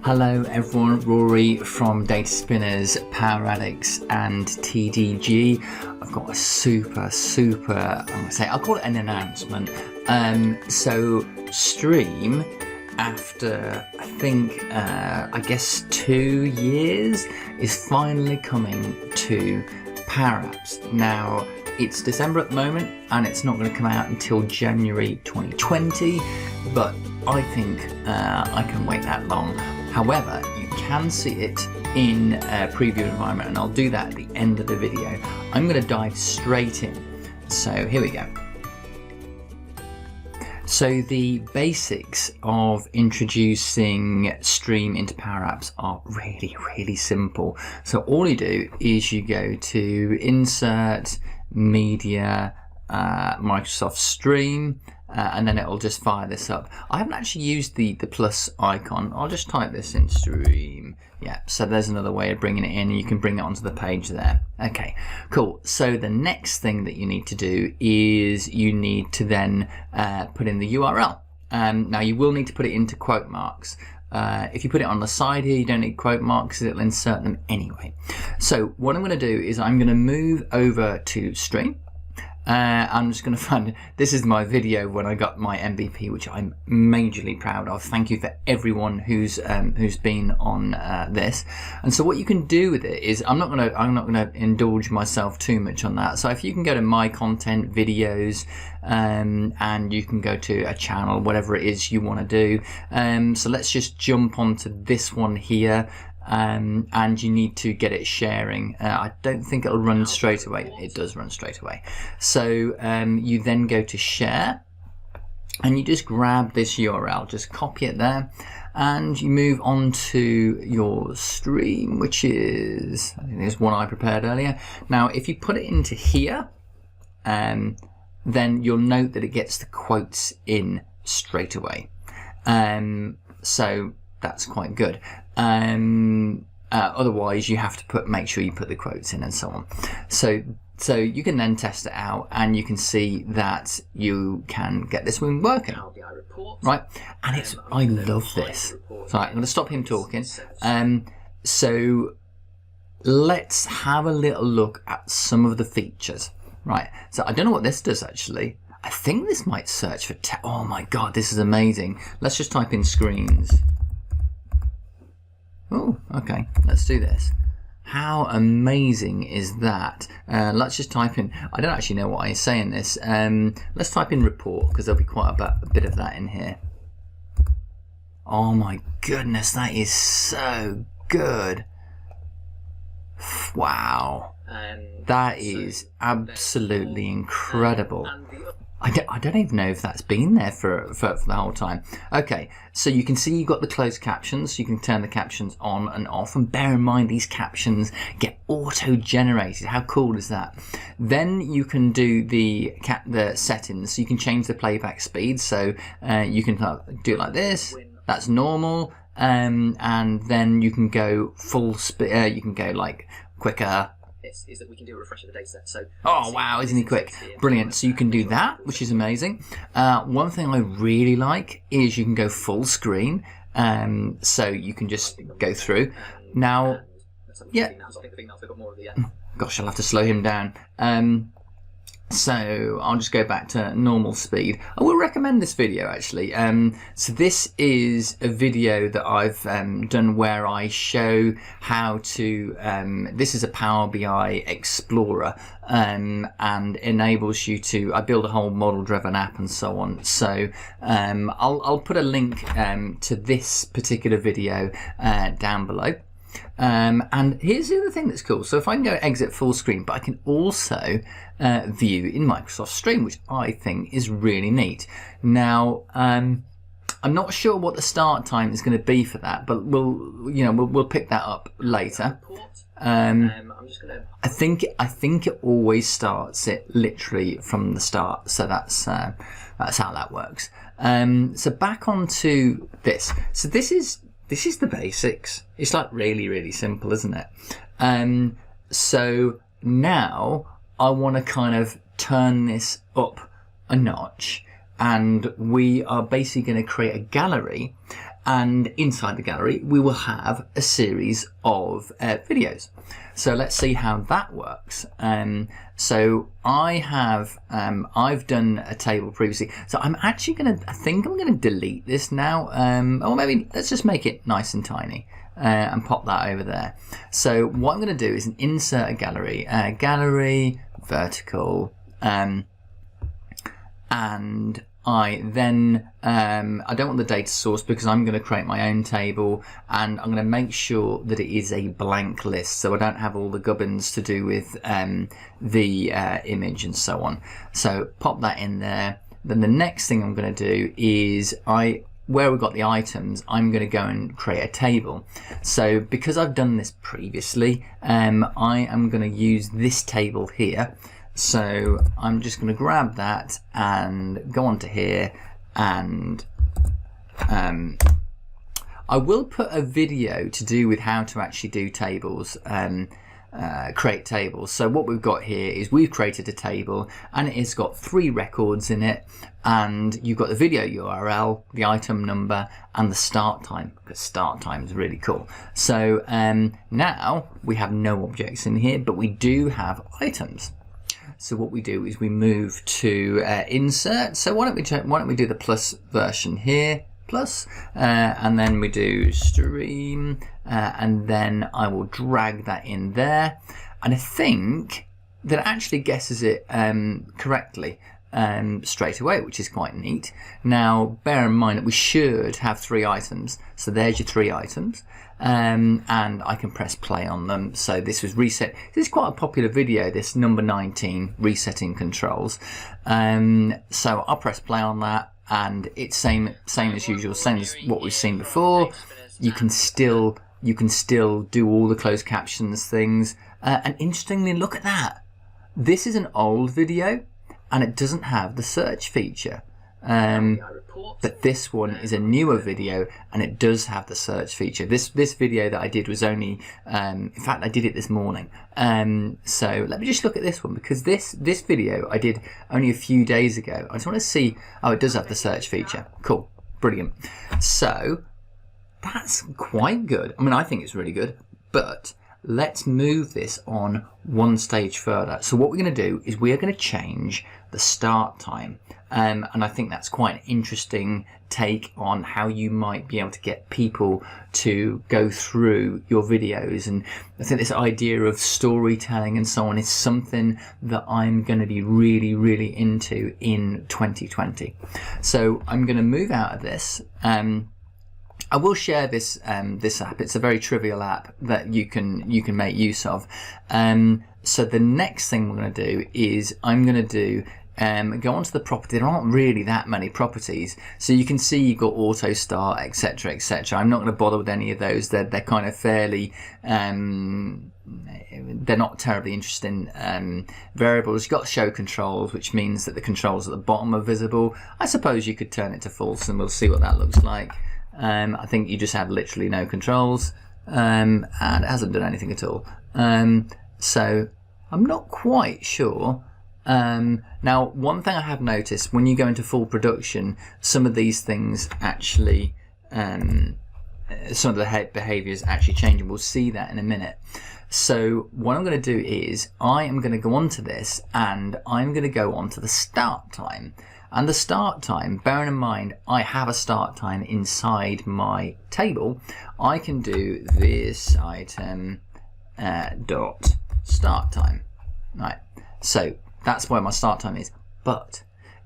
Hello everyone, Rory from Data Spinners, Power Addicts and TDG. I've got a super, I'll call it an announcement. So Stream, after I guess 2 years, is finally coming to PowerApps. Now, it's December at the moment and it's not going to come out until January 2020, but I think I can wait that long. However, you can see it in a preview environment, and I'll do that at the end of the video. I'm going to dive straight in. So here we go. So the basics of introducing Stream into PowerApps are really simple. So all you do is you go to Insert, Media, Microsoft Stream, and then it'll just fire this up. I haven't actually used the plus icon. I'll just type this in Stream. Yeah, so there's another way of bringing it in, and you can bring it onto the page there. Okay, cool. So the next thing that you need to do is you need to then put in the URL. Now you will need to put it into quote marks. If you put it on the side here, you don't need quote marks, it'll insert them anyway. So what I'm going to do is I'm going to move over to Stream. I'm just going to find, this is my video when I got my MVP, which I'm majorly proud of. Thank you for everyone who's been on this. And so what you can do with it is, I'm not going to indulge myself too much on that. So if you can go to my content videos, and you can go to a channel, whatever it is you want to do. So let's just jump onto this one here. And you need to get it sharing. I don't think it'll run straight away. It does run straight away. So you then go to share, and you just grab this URL, just copy it there, and you move on to your stream, which is, I think there's one I prepared earlier. Now, if you put it into here, then you'll note that it gets the quotes in straight away. So that's quite good. Otherwise you have to make sure you put the quotes in and so on. So you can then test it out, and you can see that you can get this one working. Right, and I love this. So I'm going to stop him talking. So let's have a little look at some of the features. Right, so I don't know what this does actually. I think this might search for oh my god, this is amazing. Let's just type in screens. Oh, okay, let's do this. How amazing is that? Let's just type in, I don't actually know what I say in this. Let's type in report, because there'll be quite a bit of that in here. Oh my goodness, that is so good. Wow. That is absolutely incredible. I don't even know if that's been there for the whole time. Okay, so you can see you've got the closed captions. You can turn the captions on and off. And bear in mind, these captions get auto-generated. How cool is that? Then you can do the settings. So you can change the playback speed. So you can do it like this. That's normal. And then you can go full speed. You can go like quicker. Is that we can do a refresh of the data set. So oh wow, isn't he quick? Brilliant. So you can do that, which is amazing. One thing I really like is you can go full screen, so you can just go through. Now, yeah. Gosh, I'll have to slow him down. So I'll just go back to normal speed. I will recommend this video actually. So this is a video that I've done where I show how to, this is a Power BI Explorer, and enables you to, I build a whole model driven app and so on. So I'll put a link to this particular video down below. And here's the other thing that's cool. So if I can go exit full screen, but I can also view in Microsoft Stream, which I think is really neat. Now, I'm not sure what the start time is going to be for that, but we'll pick that up later. I think it always starts it literally from the start. So that's how that works. So back onto this. So this is the basics. It's like really simple, isn't it? So now I want to kind of turn this up a notch, and we are basically going to create a gallery, And inside the gallery, we will have a series of videos. So let's see how that works. So I've done a table previously. So I'm actually I think I'm gonna delete this now. Or maybe let's just make it nice and tiny and pop that over there. So what I'm gonna do is insert a gallery, gallery, vertical, and I then, I don't want the data source because I'm going to create my own table, and I'm going to make sure that it is a blank list so I don't have all the gubbins to do with the image and so on. So pop that in there. Then the next thing I'm going to do is where we've got the items, I'm going to go and create a table. So because I've done this previously, I am going to use this table here. So I'm just going to grab that and go onto here, and I will put a video to do with how to actually do tables, create tables. So what we've got here is we've created a table and it's got 3 records in it, and you've got the video URL, the item number, and the start time, because start time is really cool. So now we have no objects in here, but we do have items. So what we do is we move to insert. So why don't we do the plus version here, plus, and then we do stream, and then I will drag that in there, and I think that it actually guesses it correctly straight away, which is quite neat. Now bear in mind that we should have 3 items, so there's your 3 items. And I can press play on them. So this was reset. This is quite a popular video, this number 19, resetting controls. So I'll press play on that, and it's same as usual, same as what we've seen before. You can still do all the closed captions things. And interestingly, look at that. This is an old video, and it doesn't have the search feature. But this one is a newer video and it does have the search feature. This video that I did was only, in fact I did it this morning. So let me just look at this one, because this video I did only a few days ago. I just want to see, oh, it does have the search feature. Cool, brilliant. So that's quite good. I mean, I think it's really good, but let's move this on one stage further. So what we're going to do is we are going to change the start time. And I think that's quite an interesting take on how you might be able to get people to go through your videos. And I think this idea of storytelling and so on is something that I'm going to be really, really into in 2020. So I'm going to move out of this. I will share this this app. It's a very trivial app that you can make use of. So the next thing we're going to do is I'm going to do go onto the property. There aren't really that many properties, so you can see you've got auto start, etc., etc. I'm not going to bother with any of those. They're kind of fairly they're not terribly interesting variables. You've got show controls, which means that the controls at the bottom are visible. I suppose you could turn it to false, and we'll see what that looks like. I think you just have literally no controls, and it hasn't done anything at all. So I'm not quite sure. Now, one thing I have noticed, when you go into full production, some of these things actually, some of the behaviors actually change, and we'll see that in a minute. So what I'm going to do is I am going to go onto this, and I'm going to go onto the start time. And the start time, bearing in mind I have a start time inside my table, I can do this item dot start time. Right. So that's where my start time is, but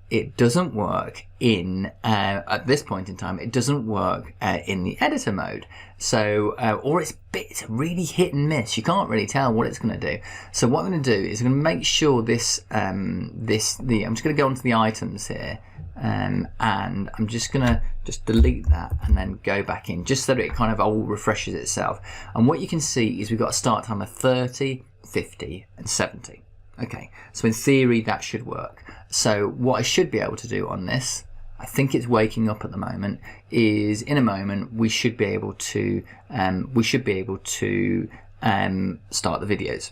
it doesn't work in at this point in time. It doesn't work in the editor mode. So or it's really hit and miss. You can't really tell what it's going to do. So what I'm going to do is I'm going to make sure this I'm just going to go onto the items here, and I'm just going to delete that and then go back in, just so that it kind of all refreshes itself. And what you can see is we've got a start time of 30, 50, and 70. Okay, so in theory that should work. So what I should be able to do on this, I think it's waking up at the moment, is in a moment we should be able to start the videos.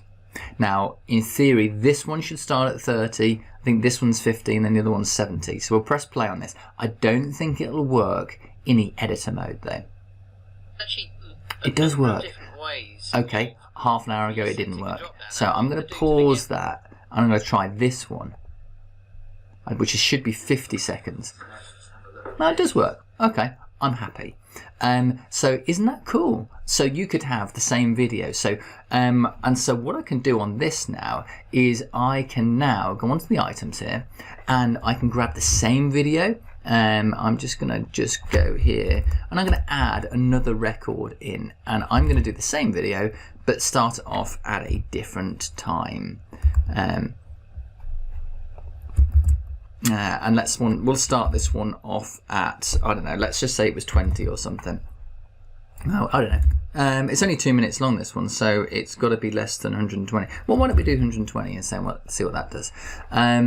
Now in theory this one should start at 30, I think this one's 50, and then the other one's 70. So we'll press play on this. I don't think it'll work in editor mode though. Actually, It does work. different ways. Okay, half an hour ago it didn't work. So I'm going to pause that. I'm going to try this one, which should be 50 seconds. No, it does work. Okay, I'm happy. So isn't that cool? So you could have the same video. So and so what I can do on this now is I can now go onto the items here, and I can grab the same video. I'm just gonna go here, and I'm gonna add another record in, and I'm gonna do the same video but start it off at a different time. And we'll start this one off at, I don't know, let's just say it was 20 or something. No, I don't know. It's only 2 minutes long, this one, so it's got to be less than 120. Well, why don't we do 120 and see what that does? I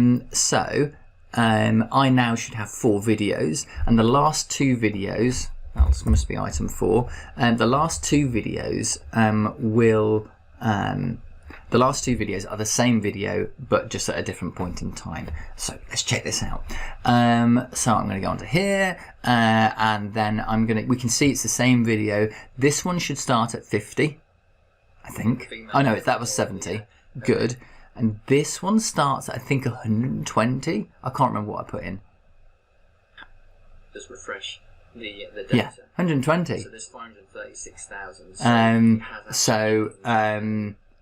now should have 4 videos, and the last 2 videos, oh, this must be item 4, the last 2 videos the last 2 videos are the same video, but just at a different point in time. So let's check this out. So I'm going to go onto here, and then we can see it's the same video. This one should start at 50, I think. Oh no, that was 70. Good. And this one starts at, I think, 120. I can't remember what I put in. Just refresh the data. Yeah, 120. So there's 436,000.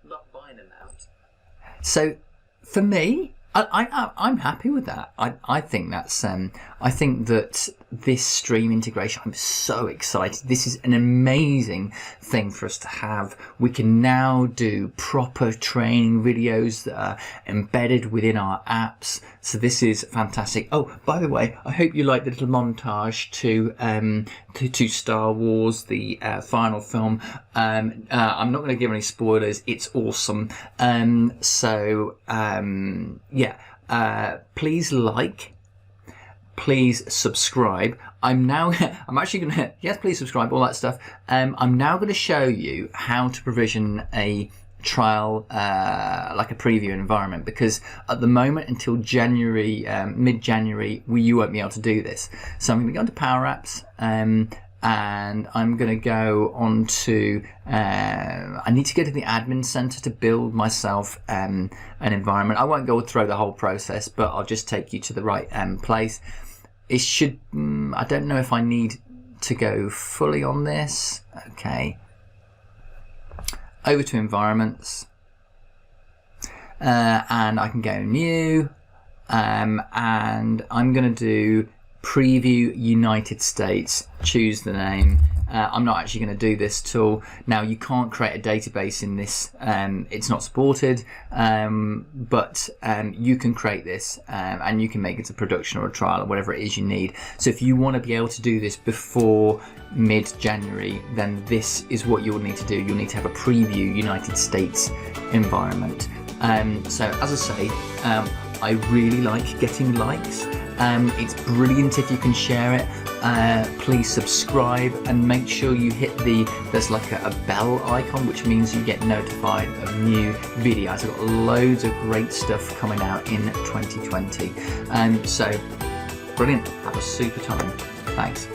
Not buying amount. So for me, I'm happy with that. I think that's I think that this stream integration, I'm so excited. This is an amazing thing for us to have. We can now do proper training videos that are embedded within our apps. So this is fantastic. Oh, by the way, I hope you liked the little montage to Star Wars, the final film. I'm not going to give any spoilers. It's awesome. Yeah. Please like. Please subscribe. I'm actually going to, yes, please subscribe, all that stuff. I'm now going to show you how to provision a trial, like a preview environment, because at the moment until January, mid-January, you won't be able to do this. So I'm going to go into PowerApps, and I'm going to go on to, I need to go to the admin center to build myself an environment. I won't go through the whole process, but I'll just take you to the right place. It should, I don't know if I need to go fully on this. Okay. Over to environments. And I can go new. And I'm going to do preview United States, choose the name. I'm not actually going to do this tool. Now, you can't create a database in this. It's not supported, but you can create this and you can make it a production or a trial or whatever it is you need. So if you want to be able to do this before mid-January, then this is what you'll need to do. You'll need to have a preview United States environment. So as I say, I really like getting likes. It's brilliant if you can share it. Please subscribe and make sure you hit there's like a bell icon, which means you get notified of new videos. I've got loads of great stuff coming out in 2020. So brilliant. Have a super time. Thanks.